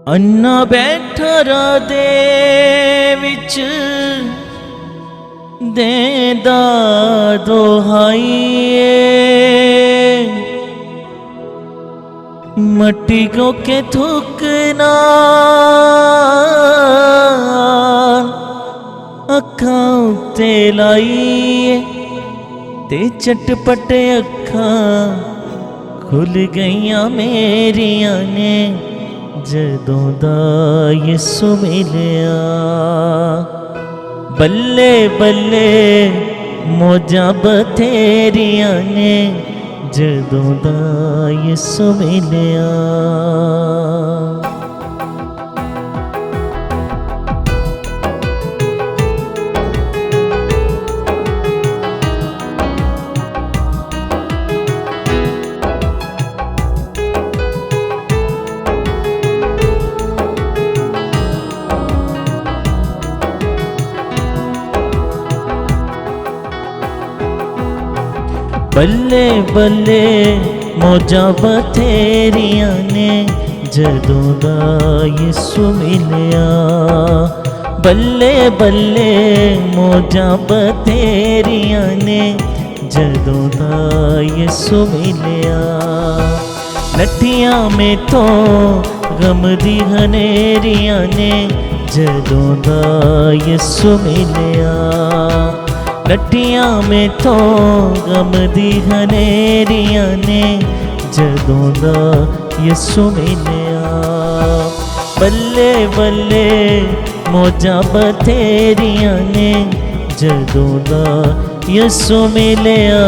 अन्ना बैठा राधे विच देंदा दोहाइए, मट्टी को के थूकना अखां उत्ते लाइए, ते चटपट अखां खुल गईयां मेरियां ने जदों दा यसु मिलिया। बल्ले बल्ले मौजां बथेरियां ने जदों दा यसु मिलिया। बल्ले बल्ले मौजां बथेरियां ने जदों दा यसु मिलिया। बल्ले बल्ले मौजां बथेरियां ने जदों दा यसु मिलिया। नठियां में तो गम दी हनेरियां ने जदों दा यसु मिलिया। नटियां में तो गम दी हनेरियां ने जदों दा यसु मिलिया। बल्ले बल्ले मौजां बथेरियां ने जदों दा यसु मिलिया।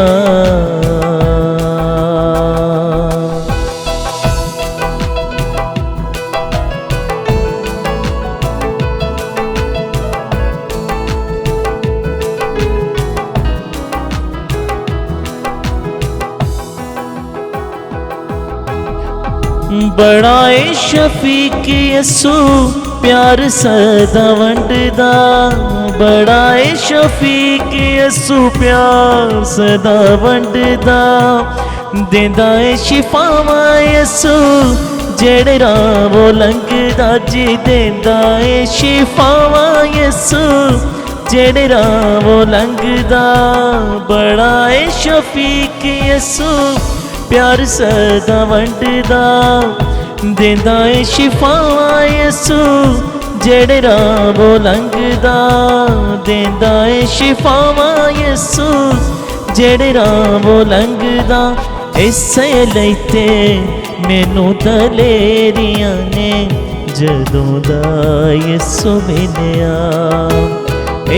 बड़ा ए शफीक यसू प्यार सदा वंडदा। बड़ा ए शफीक यसू प्यार सदा वंडदा। देंदा ए शिफावां यसू जेड़े राह वो लंघदा जी। देंदा ए शिफावां यसू जेड़े राह वो लंघदा। बड़ा ए शफीक यसू प्यार सदा वंडदा। देंदा ए शिफावां यसू जेड़े राह वो लंघदा। देंदा ए शिफावां यसू जेड़े राह वो लंघदा। इसे लई ते मैनू दलेरियां ने जदों दा यसू मिलिया।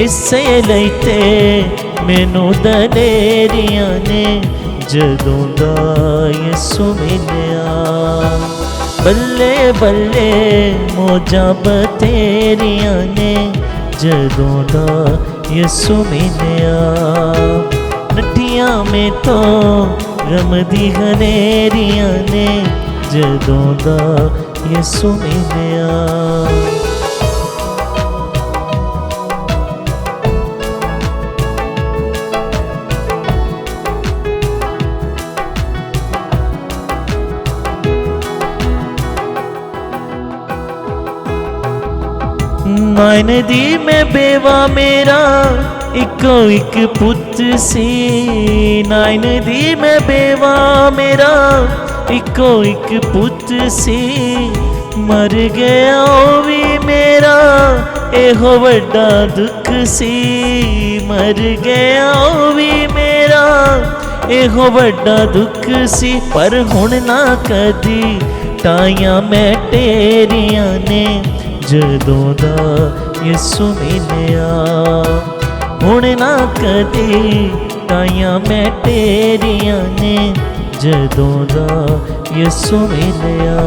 इसे लई ते मैनू दलेरियां ने जदों दा यसू मिलिया। बल्ले बल्ले मौजां बथेरियां ने जदों दा यसू मिलिया। नठियां में तो गम दी हनेरियां ने जदों दा यसू मिलिया। नाइन दी मैं बेवा मेरा इको एक पुत सी। नाइन दी मैं बेवा मेरा इको एक पुत सी। मर गया ओ भी मेरा एहो वड्डा दुख सी। मर गया ओ भी मेरा एहो वड्डा दुख सी। पर हुण ना कदी टाइयां मैं तेरियां ने जदों दा यसू मिलिया। हुण ना कदी टाइयां मैं तेरियां ने जदों दा यसू मिलिया।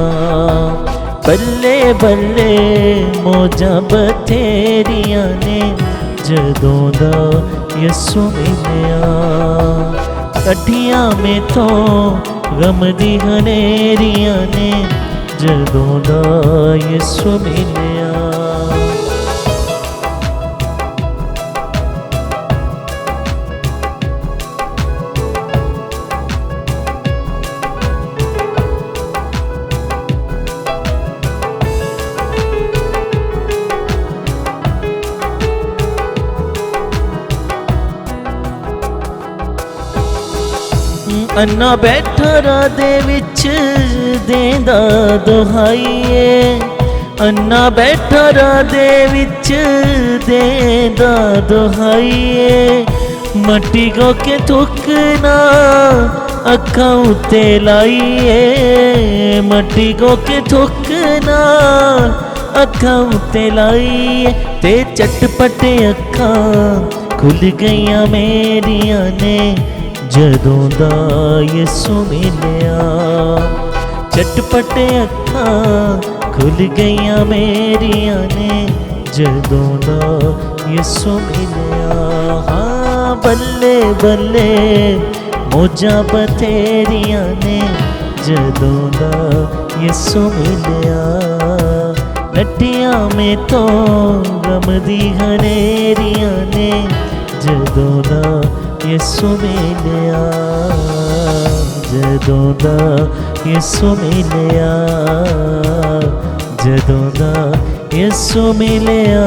बल्ले बल्ले मौजां बथेरियां ने जदों दा यसू मिलिया। कठियां में तो गम दी हनेरियां ने जदों दा यसू मिलिया। अन्ना बैठा राह दे विच देंदा दुहाईए, अन्ना बैठा राह दे विच देंदा दुहाईए। मट्टी गो के थुकना अखां उत्ते लाईए, मट्टी गो के थुकना अखां उत्ते लाईए। ते चटपटे अखां खुल गईयां मेरियां ने जदों दा यसू मिलिया। चटपटे अखां खुल गईयां मेरियां ने जदों दा यसू मिलिया। हाँ बल्ले बल्ले मौजां बथेरियां ने जदों दा यसू मिलिया। नटियां में तो गम दी हनेरियां ने जदों दा यसू मिलिया, जदों दा यसू मिलिया, जदों दा यसू मिलिया।